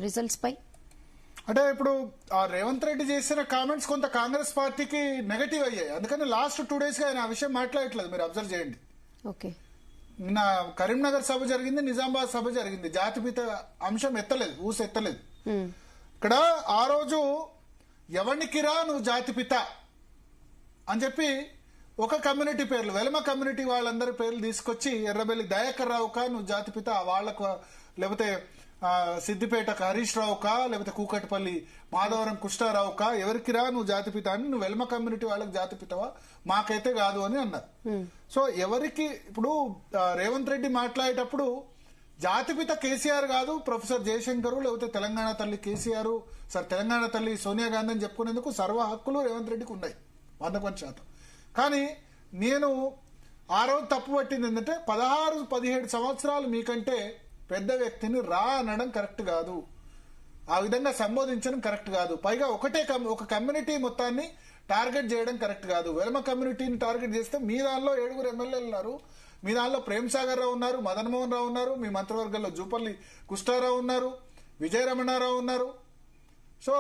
Results పై? అంటే ఇప్పుడు రేవంత్ రెడ్డి చేసిన కామెంట్స్ కొంత కాంగ్రెస్ పార్టీకి నెగటివ్ అయ్యాయి. అందుకని లాస్ట్ 2 days గా ఆయన ఆ విషయం మాట్లాడట్లేదు. మీరు అబ్జర్వ్ చేయండి. ఓకే, నిన్న కరీంనగర్ సభ జరిగింది, నిజామాబాద్ సభ జరిగింది. జాతిపిత అంశం ఎత్తలేదు, ఎత్తలేదు. ఇక్కడ ఆ రోజు ఎవరికిరా నువ్వు జాతిపిత అని చెప్పి ఒక కమ్యూనిటీ పేర్లు, వెలమ కమ్యూనిటీ వాళ్ళందరి పేర్లు తీసుకొచ్చి ఎర్రబెల్లి దయాకర్ రావుకా నువ్వు జాతిపిత వాళ్ళకు, లేకపోతే సిద్దిపేట హరీష్ రావుకా, లేకపోతే కూకట్పల్లి మాధవరం కృష్ణారావుకా, ఎవరికిరా నువ్వు జాతిపిత అని, నువ్వు వెలమ కమ్యూనిటీ వాళ్ళకి జాతిపితవా, మాకైతే కాదు అని అన్నారు. సో ఎవరికి ఇప్పుడు రేవంత్ రెడ్డి మాట్లాడేటప్పుడు జాతిపిత కేసీఆర్ కాదు, ప్రొఫెసర్ జయశంకర్, లేకపోతే తెలంగాణ తల్లి కేసీఆర్, తెలంగాణ తల్లి సోనియా గాంధీ అని చెప్పుకునేందుకు సర్వ హక్కులు రేవంత్ రెడ్డికి ఉన్నాయి 100%. కానీ నేను ఆ రోజు తప్పు పట్టింది ఏంటంటే 16-17 సంవత్సరాలు మీకంటే పెద్ద వ్యక్తిని రా అనడం కరెక్ట్ కాదు, ఆ విధంగా సంబోధించడం కరెక్ట్ కాదు. పైగా ఒక కమ్యూనిటీ మొత్తాన్ని టార్గెట్ చేయడం కరెక్ట్ కాదు. వెలమ కమ్యూనిటీని టార్గెట్ చేస్తే మీ దానిలో 7 ఎమ్మెల్యేలు ఉన్నారు, మీ దానిలో ప్రేమ్ సాగర్ రావు ఉన్నారు, మదన్ మోహన్ రావు ఉన్నారు, మీ మంత్రివర్గంలో జూపల్లి కృష్ణారావు ఉన్నారు, విజయ రమణారావు ఉన్నారు. సో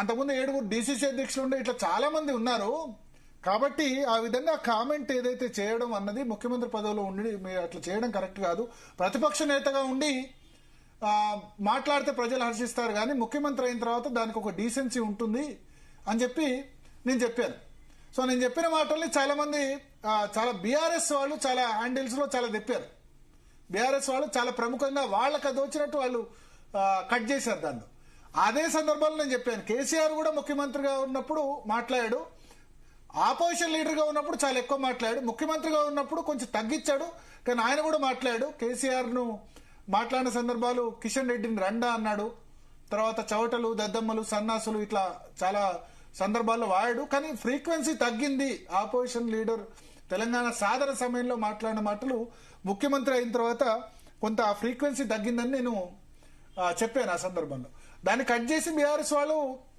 అంతకుముందు 7 డీసీసీ అధ్యక్షులు ఉండే, ఇట్లా చాలా మంది ఉన్నారు. కాబట్టి ఆ విధంగా కామెంట్ ఏదైతే చేయడం అన్నది ముఖ్యమంత్రి పదవిలో ఉండి మీరు అట్లా చేయడం కరెక్ట్ కాదు. ప్రతిపక్ష నేతగా ఉండి మాట్లాడితే ప్రజలు హర్షిస్తారు, కానీ ముఖ్యమంత్రి అయిన తర్వాత దానికి ఒక డీసెన్సీ ఉంటుంది అని చెప్పి నేను చెప్పాను. సో నేను చెప్పిన మాటల్ని చాలా మంది చాలా బీఆర్ఎస్ వాళ్ళు చాలా హ్యాండిల్స్ లో చాలా తెప్పారు. బీఆర్ఎస్ వాళ్ళు చాలా ప్రముఖంగా వాళ్ళకి అది వచ్చినట్టు వాళ్ళు కట్ చేశారు దాన్ని. అదే సందర్భంలో నేను చెప్పాను, కేసీఆర్ కూడా ముఖ్యమంత్రిగా ఉన్నప్పుడు మాట్లాడాడు, ఆపోజిషన్ లీడర్ గా ఉన్నప్పుడు చాలా ఎక్కువ మాట్లాడాడు, ముఖ్యమంత్రిగా ఉన్నప్పుడు కొంచెం తగ్గించాడు, కానీ ఆయన కూడా మాట్లాడాడు. కేసీఆర్ ను మాట్లాడిన సందర్భాలు కిషన్ రెడ్డిని రండా అన్నాడు, తర్వాత చవటలు, దద్దమ్మలు, సన్నాసులు, ఇట్లా చాలా సందర్భాల్లో వాడాడు. కానీ ఫ్రీక్వెన్సీ తగ్గింది. ఆపోజిషన్ లీడర్ తెలంగాణ సాధన సమయంలో మాట్లాడిన మాటలు ముఖ్యమంత్రి అయిన తర్వాత కొంత ఫ్రీక్వెన్సీ తగ్గిందని నేను చెప్పాను ఆ సందర్భంలో. దాన్ని కట్ చేసి బీఆర్ఎస్ వాళ్ళు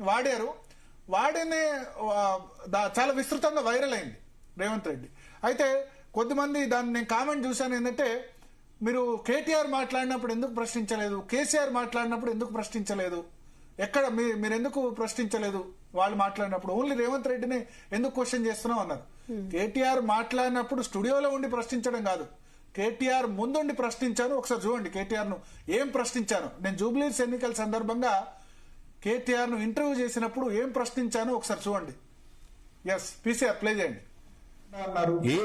వాడారు. వాడినే చాలా విస్తృతంగా వైరల్ అయింది రేవంత్ రెడ్డి. అయితే కొద్దిమంది దాన్ని నేను కామెంట్ చూశాను, ఏంటంటే మీరు కేటీఆర్ మాట్లాడినప్పుడు ఎందుకు ప్రశ్నించలేదు, కేసీఆర్ మాట్లాడినప్పుడు ఎందుకు ప్రశ్నించలేదు, ఎక్కడ మీరు ఎందుకు ప్రశ్నించలేదు, వాళ్ళు మాట్లాడినప్పుడు ఓన్లీ రేవంత్ రెడ్డిని ఎందుకు క్వశ్చన్ చేస్తున్నాం అన్నారు. కేటీఆర్ మాట్లాడినప్పుడు స్టూడియోలో ఉండి ప్రశ్నించడం కాదు, కేటీఆర్ ముందుండి ప్రశ్నించాను. ఒకసారి చూడండి కేటీఆర్ ను ఏం ప్రశ్నించాను. నేను జూబ్లీస్ ఎన్నికల సందర్భంగా కేటీఆర్ ను ఇంటర్వ్యూ చేసినప్పుడు ఏం ప్రశ్నించాను ఒకసారి చూడండి. ఎస్, పీసీఆర్ ప్లే చేయండి. ఏ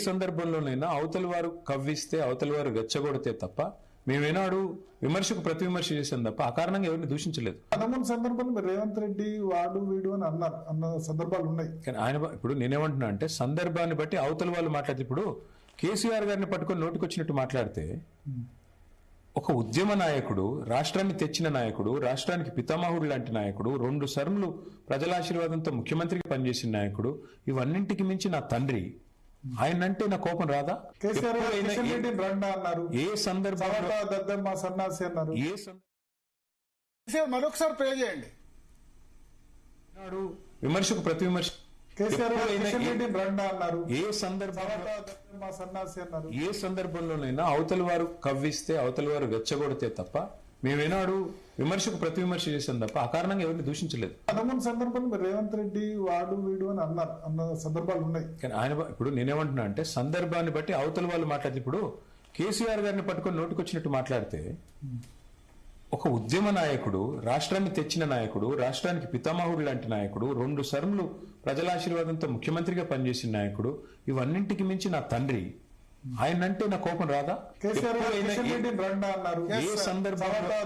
సందర్భంలోనైనా అవతలి వారు కవ్విస్తే, అవతలి వారు రెచ్చగొడితే తప్ప మేమేనాడు విమర్శకు ప్రతి విమర్శ చేసాం తప్ప ఆ కారణంగా ఎవరిని దూషించలేదు. పదమూడు సందర్భాలు మీరు రేవంత్ రెడ్డి వాడు వీడు అని అన్న సందర్భాలు ఉన్నాయి. కానీ ఆయన ఇప్పుడు నేనేమంటున్నా అంటే సందర్భాన్ని బట్టి అవతలి వాళ్ళు మాట్లాడితే, ఇప్పుడు కేసీఆర్ గారిని పట్టుకొని నోటికొచ్చినట్టు మాట్లాడితే, ఒక ఉద్యమ నాయకుడు, రాష్ట్రాన్ని తెచ్చిన నాయకుడు, రాష్ట్రానికి పితామహుడు లాంటి నాయకుడు, 2 సార్లు ప్రజల ఆశీర్వాదంతో ముఖ్యమంత్రిగా పనిచేసిన నాయకుడు, ఇవన్నింటికి మించి నా తండ్రి, ఆయనంటే నా కోపం రాదా? ఏ సందర్భంలో మరొకసారి ప్లే చేయండి. విమర్శకు ప్రతి విమర్శ ఏ సందర్భంలోనైనా అవతలి వారు కవ్విస్తే, అవతలి వారు రెచ్చగొడితే తప్ప మేమేనాడు విమర్శకు ప్రతి విమర్శ చేసాం తప్ప ఆ కారణంగా ఎవరిని దూషించలేదు. 13 సందర్భాలు మీరు రేవంత్ రెడ్డి వాడు వీడు అని అన్న సందర్భాలు ఉన్నాయి. కానీ ఆయన ఇప్పుడు నేనేమంటున్నా అంటే సందర్భాన్ని బట్టి అవతలి వాళ్ళు మాట్లాడితే, ఇప్పుడు కేసీఆర్ గారిని పట్టుకొని నోటికొచ్చినట్టు మాట్లాడితే, ఒక ఉద్యమ నాయకుడు, రాష్ట్రాన్ని తెచ్చిన నాయకుడు, రాష్ట్రానికి పితామహుడు లాంటి నాయకుడు, 2 సార్లు ప్రజల ఆశీర్వాదంతో ముఖ్యమంత్రిగా పనిచేసిన నాయకుడు, ఇవన్నింటికి మించి నా తండ్రి, ఆయనంటే నా కోపం రాదా? ఏ సందర్భంలో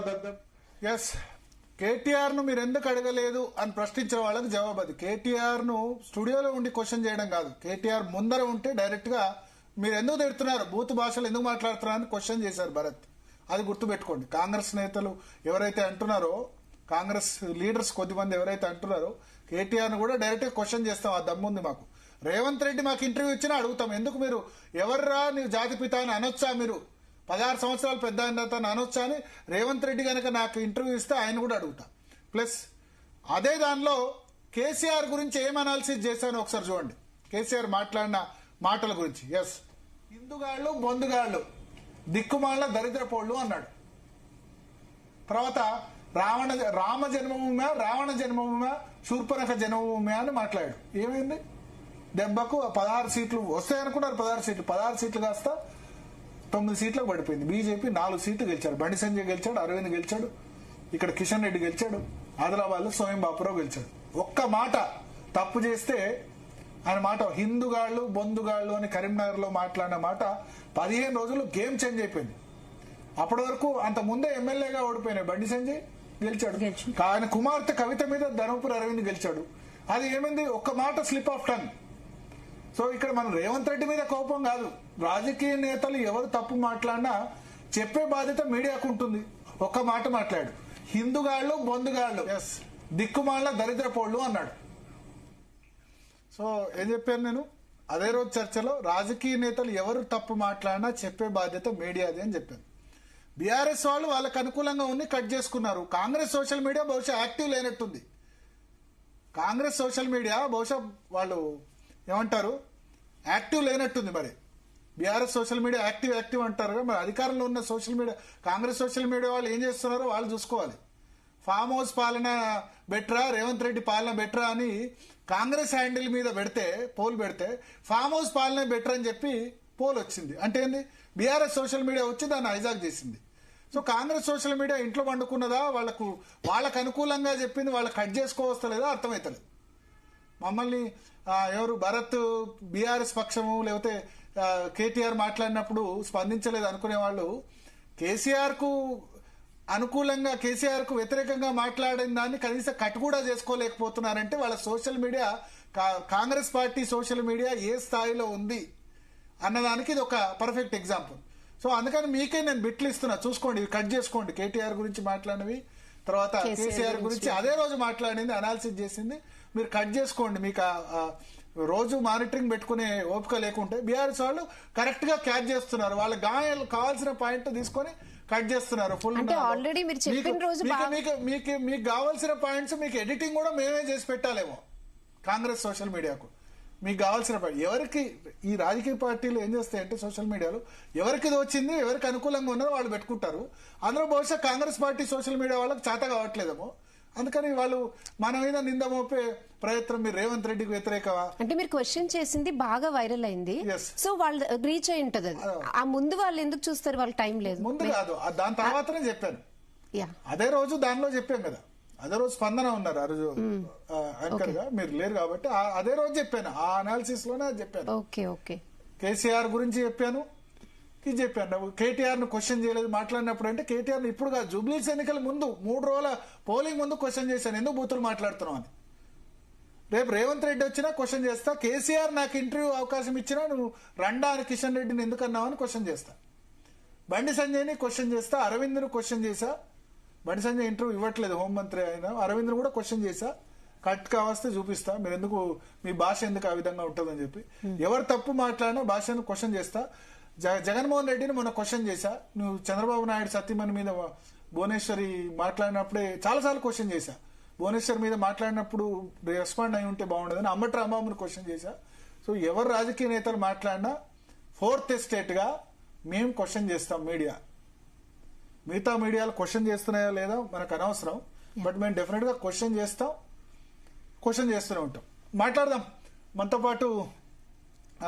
కేటీఆర్ ను మీరు ఎందుకు అడగలేదు అని ప్రశ్నించిన వాళ్ళకి జవాబు అది. కేటీఆర్ ను స్టూడియోలో ఉండి క్వశ్చన్ చేయడం కాదు, కేటీఆర్ ముందర ఉంటే డైరెక్ట్ గా మీరు ఎందుకు తిడుతున్నారు, బూత్ భాషలు ఎందుకు మాట్లాడుతున్నారు అని క్వశ్చన్ చేశారు భరత్. అది గుర్తుపెట్టుకోండి. కాంగ్రెస్ నేతలు ఎవరైతే అంటున్నారో, కాంగ్రెస్ లీడర్స్ కొద్దిమంది ఎవరైతే అంటున్నారో, కేటీఆర్ ను కూడా డైరెక్ట్ గా క్వశ్చన్ చేస్తాం, ఆ దమ్ముంది మాకు. రేవంత్ రెడ్డి మాకు ఇంటర్వ్యూ ఇచ్చినా అడుగుతాం, ఎందుకు మీరు ఎవర్రా నీవు జాతిపిత అని అనొచ్చా, మీరు 16 సంవత్సరాలు పెద్ద అయిన తర్వాత అనొచ్చా అని రేవంత్ రెడ్డి కనుక నాకు ఇంటర్వ్యూ ఇస్తే ఆయన కూడా అడుగుతా. ప్లస్ అదే దానిలో కేసీఆర్ గురించి ఏం అనాలిసిస్ చేశానో ఒకసారి చూడండి, కేసీఆర్ మాట్లాడిన మాటల గురించి. ఎస్, హిందుగాళ్ళు బొందుగాళ్ళు దిక్కుమాల దరిద్రపోళ్ళు అన్నాడు. తర్వాత రామ జన్మభూమి, రావణ జన్మభూమి, శూర్పణఖ జన్మభూమి అని మాట్లాడాడు. ఏమైంది? దెబ్బకు 16 సీట్లు వస్తాయనుకున్నారు. 16 సీట్లు కాస్త 9 సీట్లకు పడిపోయింది. బీజేపీ 4 సీట్లు గెలిచాడు. బండి సంజయ్ గెలిచాడు, అరవింద్ గెలిచాడు, ఇక్కడ కిషన్ రెడ్డి గెలిచాడు, ఆదిలాబాద్ లో స్వయం బాపురావు గెలిచాడు. ఒక్క మాట తప్పు చేస్తే ఆయన మాట హిందుగాళ్ళు బొందుగాళ్ళు అని కరీంనగర్ లో మాట్లాడిన మాట 15 రోజులు గేమ్ చేంజ్ అయిపోయింది. అప్పటి వరకు అంత ముందే ఎమ్మెల్యేగా ఓడిపోయినాయి. బండి సంజయ్ గెలిచాడు, ఆయన కుమార్తె కవిత మీద ధర్మపురి అరవింద్ గెలిచాడు. అది ఏమైంది? ఒక్క మాట స్లిప్ ఆఫ్ టంగ్. సో ఇక్కడ మనం రేవంత్ రెడ్డి మీద కోపం కాదు, రాజకీయ నేతలు ఎవరు తప్పు మాట్లాడినా చెప్పే బాధ్యత మీడియాకు ఉంటుంది. ఒక్క మాట మాట్లాడు, హిందుగాళ్ళు బొందుగాళ్ళు, దిక్కుమాల దరిద్రపోళ్ళు అన్నాడు. సో ఏం చెప్పాను నేను అదే రోజు చర్చలో, రాజకీయ నేతలు ఎవరు తప్పు మాట్లాడినా చెప్పే బాధ్యత మీడియాది అని చెప్పాను. బీఆర్ఎస్ వాళ్ళు వాళ్ళకు అనుకూలంగా ఉంది, కట్ చేసుకున్నారు. కాంగ్రెస్ సోషల్ మీడియా బహుశా యాక్టివ్ లేనట్టుంది. కాంగ్రెస్ సోషల్ మీడియా బహుశా వాళ్ళు ఏమంటారు, యాక్టివ్ లేనట్టుంది. మరి బీఆర్ఎస్ సోషల్ మీడియా యాక్టివ్ అంటారు కదా, మరి అధికారంలో ఉన్న social media, Congress social media వాళ్ళు ఏం చేస్తున్నారో వాళ్ళు చూసుకోవాలి. ఫామ్ హౌస్ పాలన బెటరా, రేవంత్ రెడ్డి పాలన బెటరా అని కాంగ్రెస్ హ్యాండిల్ మీద పోల్ పెడితే ఫామ్ హౌస్ పాలన బెటర్ అని చెప్పి పోల్ వచ్చింది. అంటే ఏంది? బీఆర్ఎస్ సోషల్ మీడియా వచ్చి దాన్ని హైజాక్ చేసింది. సో కాంగ్రెస్ సోషల్ మీడియా ఇంట్లో వండుకున్నదా, వాళ్ళకు అనుకూలంగా చెప్పింది వాళ్ళు కట్ చేసుకోవస్తలేదా అర్థమవుతలేదు. మమ్మల్ని ఎవరు భరత్ బీఆర్ఎస్ పక్షము లేకపోతే కేటీఆర్ మాట్లాడినప్పుడు స్పందించలేదు అనుకునే వాళ్ళు కేసీఆర్ కు అనుకూలంగా, కేసీఆర్ కు వ్యతిరేకంగా మాట్లాడిన దాన్ని కనీసం కట్ కూడా చేసుకోలేకపోతున్నారంటే వాళ్ళ social media, Congress party social media ఏ స్థాయిలో ఉంది అన్నదానికి ఇది ఒక పర్ఫెక్ట్ ఎగ్జాంపుల్. సో అందుకని మీకే నేను బిట్లు ఇస్తున్నా, చూసుకోండి, ఇవి కట్ చేసుకోండి. కేటీఆర్ గురించి మాట్లాడినవి, తర్వాత కేసీఆర్ గురించి అదే రోజు మాట్లాడింది, అనాలిసిస్ చేసింది, మీరు కట్ చేసుకోండి. మీకు రోజు మానిటరింగ్ పెట్టుకునే ఓపిక లేకుంటే బీఆర్ఎస్ వాళ్ళు కరెక్ట్ గా క్యాచ్ చేస్తున్నారు. వాళ్ళ గాయాలు కావాల్సిన పాయింట్ తీసుకొని కట్ చేస్తున్నారు. ఫుల్ ఆల్రెడీ మీరు చెప్పిన రోజు మీకు కావాల్సిన పాయింట్స్ మీకు ఎడిటింగ్ కూడా మేమే చేసి పెట్టాలేమో కాంగ్రెస్ సోషల్ మీడియాకు. మీకు కావాల్సిన ఎవరికి ఈ రాజకీయ పార్టీలు ఏం చేస్తాయంటే సోషల్ మీడియాలో ఎవరికి ఇది వచ్చింది, ఎవరికి అనుకూలంగా ఉన్నదో వాళ్ళు పెట్టుకుంటారు. అందులో బహుశా కాంగ్రెస్ పార్టీ సోషల్ మీడియా వాళ్ళకి చేత కావట్లేదేమో, అందుకని వాళ్ళు మన మీద నింద మోపే ప్రయత్నం. మీరు రేవంత్ రెడ్డికి వ్యతిరేకమా అంటే మీరు క్వశ్చన్ చేసింది బాగా వైరల్ అయింది, సో వాళ్ళు రీచ్ అయి ఉంటది. ఆ ముందు వాళ్ళు ఎందుకు చూస్తారు, వాళ్ళకి టైం లేదు. ముందు కాదు, దాని తర్వాతనే చెప్పాను. అదే రోజు దానిలో చెప్పాం కదా, అదే రోజు స్పందన ఉన్నారు ఆ రోజు యాంకర్ గా, మీరు లేరు కాబట్టి అదే రోజు చెప్పాను, ఆ అనాలిసిస్ లోనే చెప్పాను. ఓకే ఓకే, కేసీఆర్ గురించి చెప్పాను, ఇది చెప్పాను. కేటీఆర్ ను క్వశ్చన్ చేయలేదు మాట్లాడినప్పుడు, అంటే కేటీఆర్ ను ఇప్పుడు కాదు, జూబ్లీస్ ఎన్నికల ముందు 3 రోజుల పోలింగ్ ముందు క్వశ్చన్ చేశాను, ఎందుకు బూతులు మాట్లాడుతున్నావు అని. రేపు రేవంత్ రెడ్డి వచ్చినా క్వశ్చన్ చేస్తా, కేసీఆర్ నాకు ఇంటర్వ్యూ అవకాశం ఇచ్చినా నువ్వు రండా అని కిషన్ రెడ్డిని ఎందుకు అన్నావు అని క్వశ్చన్ చేస్తా. బండి సంజయ్ని క్వశ్చన్ చేస్తా, అరవింద్ ను క్వశ్చన్ చేశా. బండి సంజయ్ ఇంటర్వ్యూ ఇవ్వట్లేదు, హోంమంత్రి అయినా. అరవింద్ కూడా క్వశ్చన్ చేశా, కట్ కావస్తే చూపిస్తా, మీరు ఎందుకు, మీ భాష ఎందుకు ఆ విధంగా ఉంటుందని చెప్పి. ఎవరు తప్పు మాట్లాడినా భాషను క్వశ్చన్ చేస్తా. జగన్మోహన్ రెడ్డిని మొన్న క్వశ్చన్ చేశా, నువ్వు చంద్రబాబు నాయుడు సత్యమణి మీద భువనేశ్వరి మాట్లాడినప్పుడే చాలాసార్లు క్వశ్చన్ చేశా. భువనేశ్వర్ మీద మాట్లాడినప్పుడు రెస్పాండ్ అయి ఉంటే బాగుండదని అంబటి రాంబాబుని క్వశ్చన్ చేశా. సో ఎవరు రాజకీయ నేతలు మాట్లాడినా 4th ఎస్టేట్ గా మేము క్వశ్చన్ చేస్తాం. మీడియా, మిగతా మీడియాలు క్వశ్చన్ చేస్తున్నాయా లేదా మనకు అనవసరం, బట్ మేము డెఫినెట్ గా క్వశ్చన్ చేస్తాం, క్వశ్చన్ చేస్తూనే ఉంటాం. మాట్లాడదాం. మనతో పాటు